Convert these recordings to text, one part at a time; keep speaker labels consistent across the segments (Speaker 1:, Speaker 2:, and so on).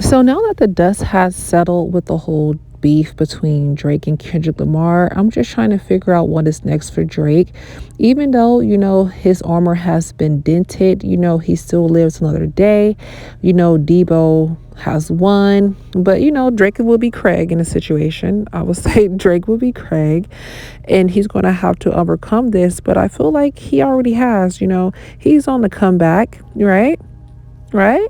Speaker 1: So now that the dust has settled with the whole beef between Drake and Kendrick Lamar, I'm just trying to figure out what is next for Drake. Even though, his armor has been dented, he still lives another day. Debo has won, but Drake will be Craig in a situation. I would say Drake will be Craig, and he's going to have to overcome this, but I feel like he already has, he's on the comeback, right? Right?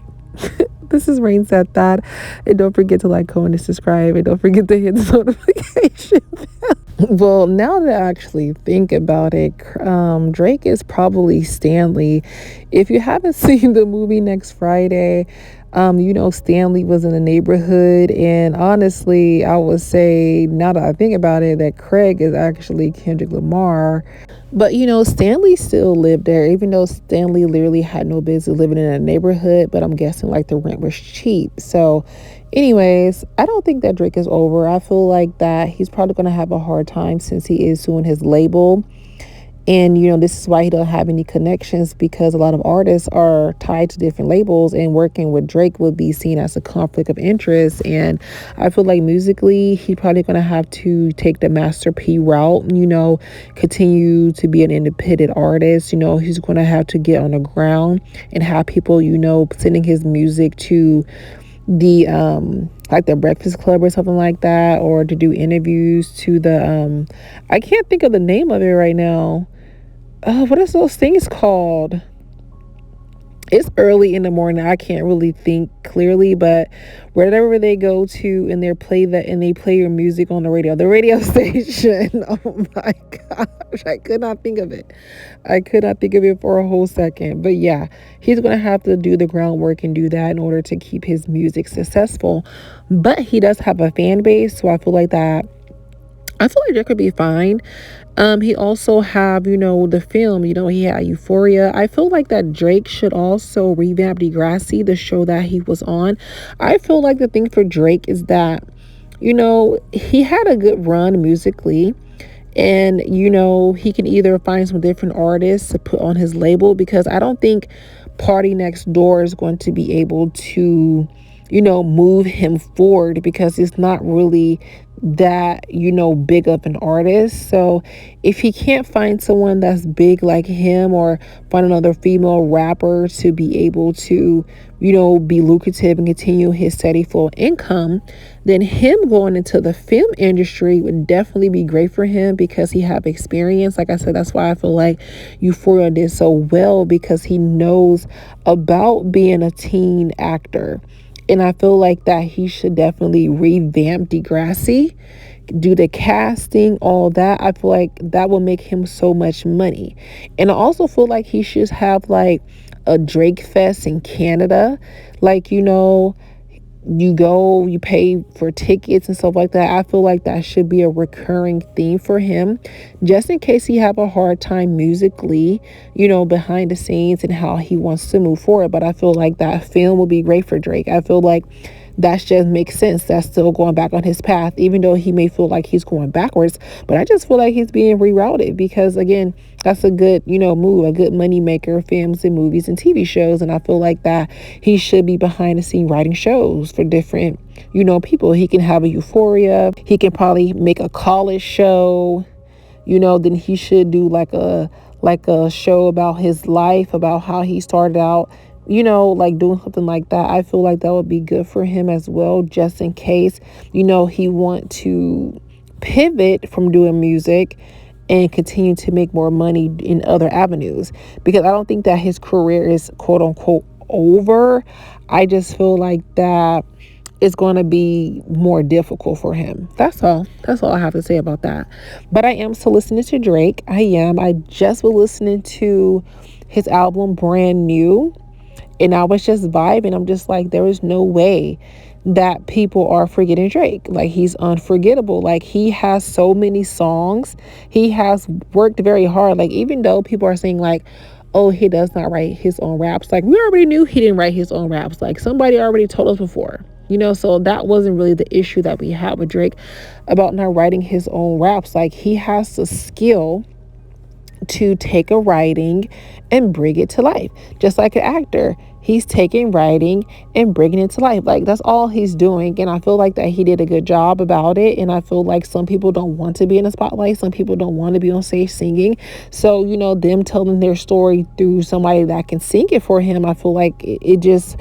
Speaker 1: This is Rain said that. And don't forget to like, comment, and subscribe. And don't forget to hit the notification bell. Well, now that I actually think about it, Drake is probably Stanley. If you haven't seen the movie Next Friday, Stanley was in the neighborhood. And honestly, I would say, now that I think about it, that Craig is actually Kendrick Lamar. But Stanley still lived there, even though Stanley literally had no business living in a neighborhood. But I'm guessing like the rent was cheap. So, anyways, I don't think that Drake is over. I feel like that he's probably going to have a hard time since he is suing his label. And, this is why he don't have any connections, because a lot of artists are tied to different labels, and working with Drake would be seen as a conflict of interest. And I feel like musically, he's probably going to have to take the Master P route, continue to be an independent artist. He's going to have to get on the ground and have people, sending his music to the like the Breakfast Club or something like that, or to do interviews to the I can't think of the name of it right now. What is those things called? It's early in the morning. I can't really think clearly, but wherever they go to and they play your music on the radio station. Oh my gosh, I could not think of it. I could not think of it for a whole second. But yeah, he's going to have to do the groundwork and do that in order to keep his music successful. But he does have a fan base, so I feel like Drake could be fine. He also have, the film, he had Euphoria. I feel like that Drake should also revamp Degrassi, the show that he was on. I feel like the thing for Drake is that, he had a good run musically. And, he can either find some different artists to put on his label, because I don't think Party Next Door is going to be able to, move him forward, because he's not really that, big of an artist. So if he can't find someone that's big like him, or find another female rapper to be able to, be lucrative and continue his steady flow of income, then him going into the film industry would definitely be great for him, because he have experience. Like I said, that's why I feel like Euphoria did so well, because he knows about being a teen actor. And I feel like that he should definitely revamp Degrassi, do the casting, all that. I feel like that will make him so much money. And I also feel like he should have like a Drake Fest in Canada. Like, you go, you pay for tickets and stuff like that. I feel like that should be a recurring theme for him, just in case he have a hard time musically, behind the scenes, and how he wants to move forward. But I feel like that film will be great for Drake. I feel like that just makes sense. That's still going back on his path, even though he may feel like he's going backwards. But I just feel like he's being rerouted, because again, that's a good, move, a good money maker, films and movies and TV shows. And I feel like that he should be behind the scene writing shows for different, people. He can have a Euphoria. He can probably make a college show, then he should do like a show about his life, about how he started out, like doing something like that. I feel like that would be good for him as well, just in case, he want to pivot from doing music and continue to make more money in other avenues, because I don't think that his career is quote unquote over. I just feel like that it's going to be more difficult for him. That's all I have to say about that. But I am still listening to Drake. I just was listening to his album Brand New, and I was just vibing. I'm just like, there is no way that people are forgetting Drake. Like, he's unforgettable. Like, he has so many songs. He has worked very hard. Like, even though people are saying like, oh, he does not write his own raps, like, we already knew he didn't write his own raps. Like, somebody already told us before, so that wasn't really the issue that we had with Drake about not writing his own raps. Like, he has the skill to take a writing and bring it to life, just like an actor. he's taking writing and bringing it to life. Like, that's all he's doing. And I feel like that he did a good job about it. And I feel like some people don't want to be in the spotlight. Some people don't want to be on stage singing. So, them telling their story through somebody that can sing it for him, I feel like it just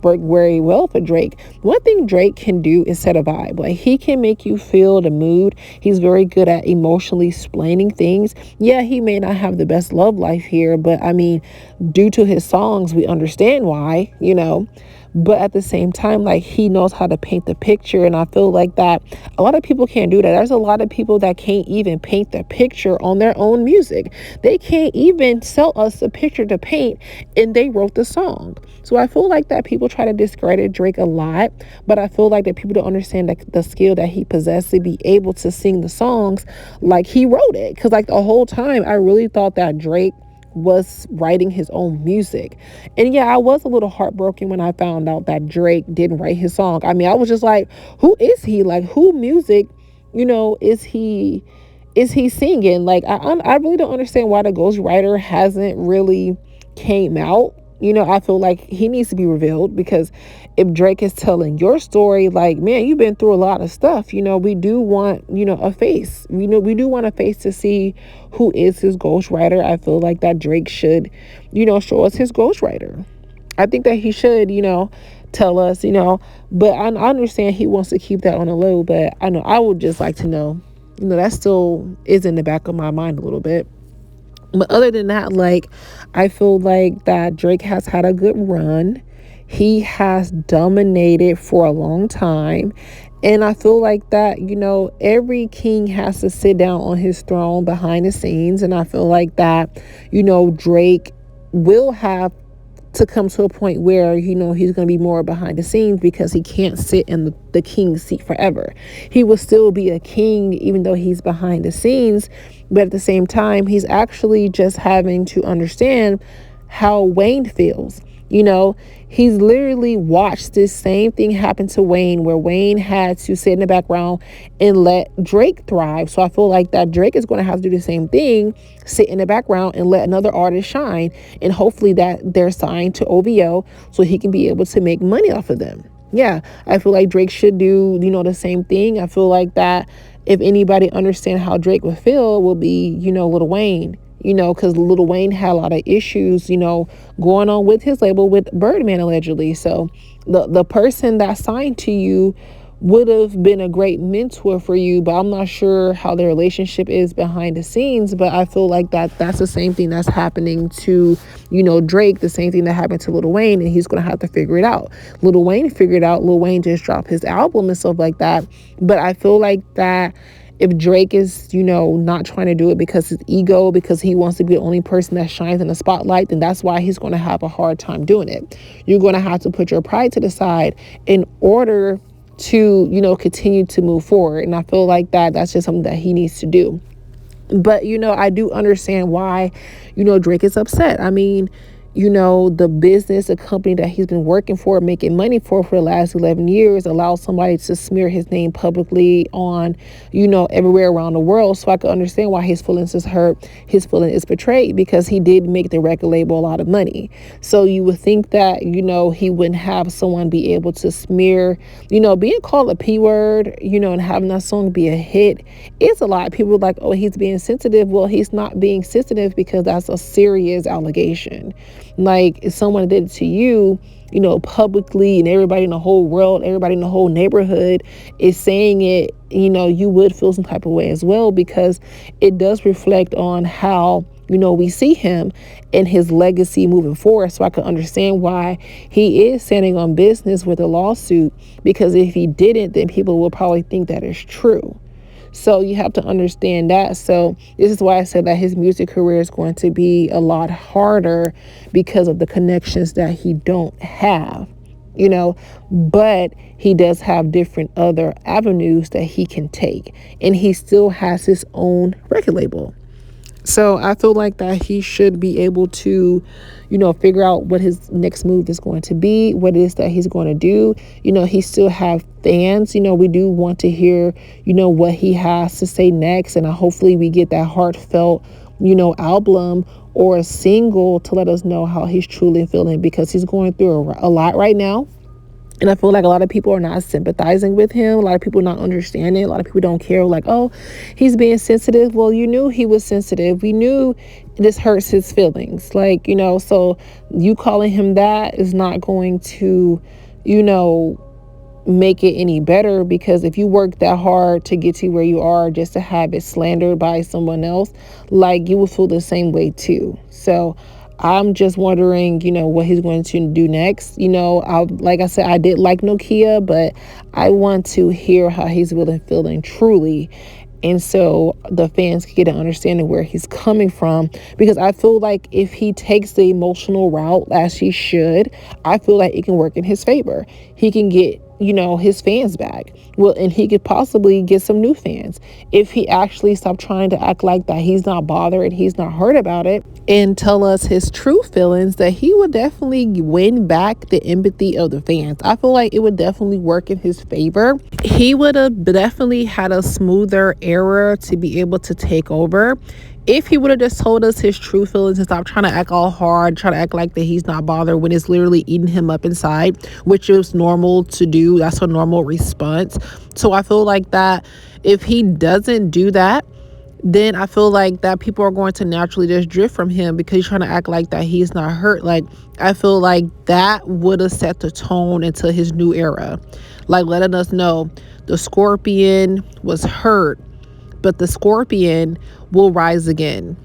Speaker 1: worked very well for Drake. One thing Drake can do is set a vibe. Like, he can make you feel the mood. He's very good at emotionally explaining things. Yeah, he may not have the best love life here, but I mean, due to his songs, we understand why. But at the same time, like, he knows how to paint the picture. And I feel like that a lot of people can't do that. There's a lot of people that can't even paint the picture on their own music. They can't even sell us a picture to paint, and they wrote the song. So I feel like that people try to discredit Drake a lot, but I feel like that people don't understand the skill that he possessed to be able to sing the songs like he wrote it. Because like the whole time, I really thought that Drake was writing his own music. And yeah, I was a little heartbroken when I found out that Drake didn't write his song. I mean, I was just like, who is he? Like, who music, is he singing? Like, I really don't understand why the ghostwriter hasn't really came out. I feel like he needs to be revealed, because if Drake is telling your story, like, man, you've been through a lot of stuff. We do want, a face. We do want a face to see who is his ghostwriter. I feel like that Drake should, show us his ghostwriter. I think that he should, tell us, but I understand he wants to keep that on the low, but I know I would just like to know, that still is in the back of my mind a little bit. But other than that, like, I feel like that Drake has had a good run. He has dominated for a long time. And I feel like that, every king has to sit down on his throne behind the scenes. And I feel like that, Drake will have to come to a point where, he's going to be more behind the scenes, because he can't sit in the king's seat forever. He will still be a king even though he's behind the scenes. But at the same time, he's actually just having to understand how Wayne feels. He's literally watched this same thing happen to Wayne, where Wayne had to sit in the background and let Drake thrive. So I feel like that Drake is going to have to do the same thing, sit in the background and let another artist shine. And hopefully that they're signed to OVO so he can be able to make money off of them. Yeah, I feel like Drake should do, the same thing. I feel like that if anybody understand how Drake would feel, will be, Lil Wayne. Because Lil Wayne had a lot of issues, going on with his label with Birdman, allegedly. So the person that signed to you would have been a great mentor for you, but I'm not sure how their relationship is behind the scenes. But I feel like that's the same thing that's happening to, Drake, the same thing that happened to Lil Wayne, and he's going to have to figure it out. Lil Wayne figured out. Lil Wayne just dropped his album and stuff like that. But I feel like that if Drake is, not trying to do it because his ego, because he wants to be the only person that shines in the spotlight, then that's why he's going to have a hard time doing it. You're going to have to put your pride to the side in order to, continue to move forward. And I feel like that's just something that he needs to do. But, I do understand why, Drake is upset. I mean, the business, the company that he's been working for, making money for the last 11 years, allows somebody to smear his name publicly on, everywhere around the world. So I can understand why his feelings is hurt, his feeling is betrayed, because he did make the record label a lot of money. So you would think that, he wouldn't have someone be able to smear, being called a P word, and having that song be a hit. It's a lot. People are like, oh, he's being sensitive. Well, he's not being sensitive, because that's a serious allegation. Like, if someone did it to you, publicly, and everybody in the whole world, everybody in the whole neighborhood is saying it, you would feel some type of way as well, because it does reflect on how, we see him and his legacy moving forward. So I can understand why he is standing on business with a lawsuit, because if he didn't, then people will probably think that is true. So you have to understand that. So this is why I said that his music career is going to be a lot harder, because of the connections that he don't have, but he does have different other avenues that he can take, and he still has his own record label. So I feel like that he should be able to, figure out what his next move is going to be, what it is that he's going to do. He still have fans. We do want to hear, what he has to say next. And hopefully we get that heartfelt, album or a single to let us know how he's truly feeling, because he's going through a lot right now. And I feel like a lot of people are not sympathizing with him. A lot of people not understanding. A lot of people don't care. Like, oh, he's being sensitive. Well, you knew he was sensitive. We knew this hurts his feelings. Like, so you calling him that is not going to, you know, make it any better, because if you work that hard to get to where you are just to have it slandered by someone else, like, you will feel the same way too. So I'm just wondering, what he's going to do next. Like I said, I did like Nokia, but I want to hear how he's really feeling truly. And so the fans can get an understanding where he's coming from, because I feel like if he takes the emotional route as he should, I feel like it can work in his favor. He can get, his fans back. Well, and he could possibly get some new fans if he actually stopped trying to act like that he's not bothered, he's not hurt about it, and tell us his true feelings. That he would definitely win back the empathy of the fans. I feel like it would definitely work in his favor. He would have definitely had a smoother era to be able to take over if he would have just told us his true feelings and stop trying to act all hard, try to act like that he's not bothered when it's literally eating him up inside, which is normal to do. That's a normal response. So I feel like that if he doesn't do that, then I feel like that people are going to naturally just drift from him, because he's trying to act like that he's not hurt. Like, I feel like that would have set the tone into his new era, like letting us know the scorpion was hurt, but the scorpion will rise again.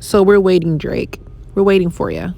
Speaker 1: So we're waiting, Drake. We're waiting for you.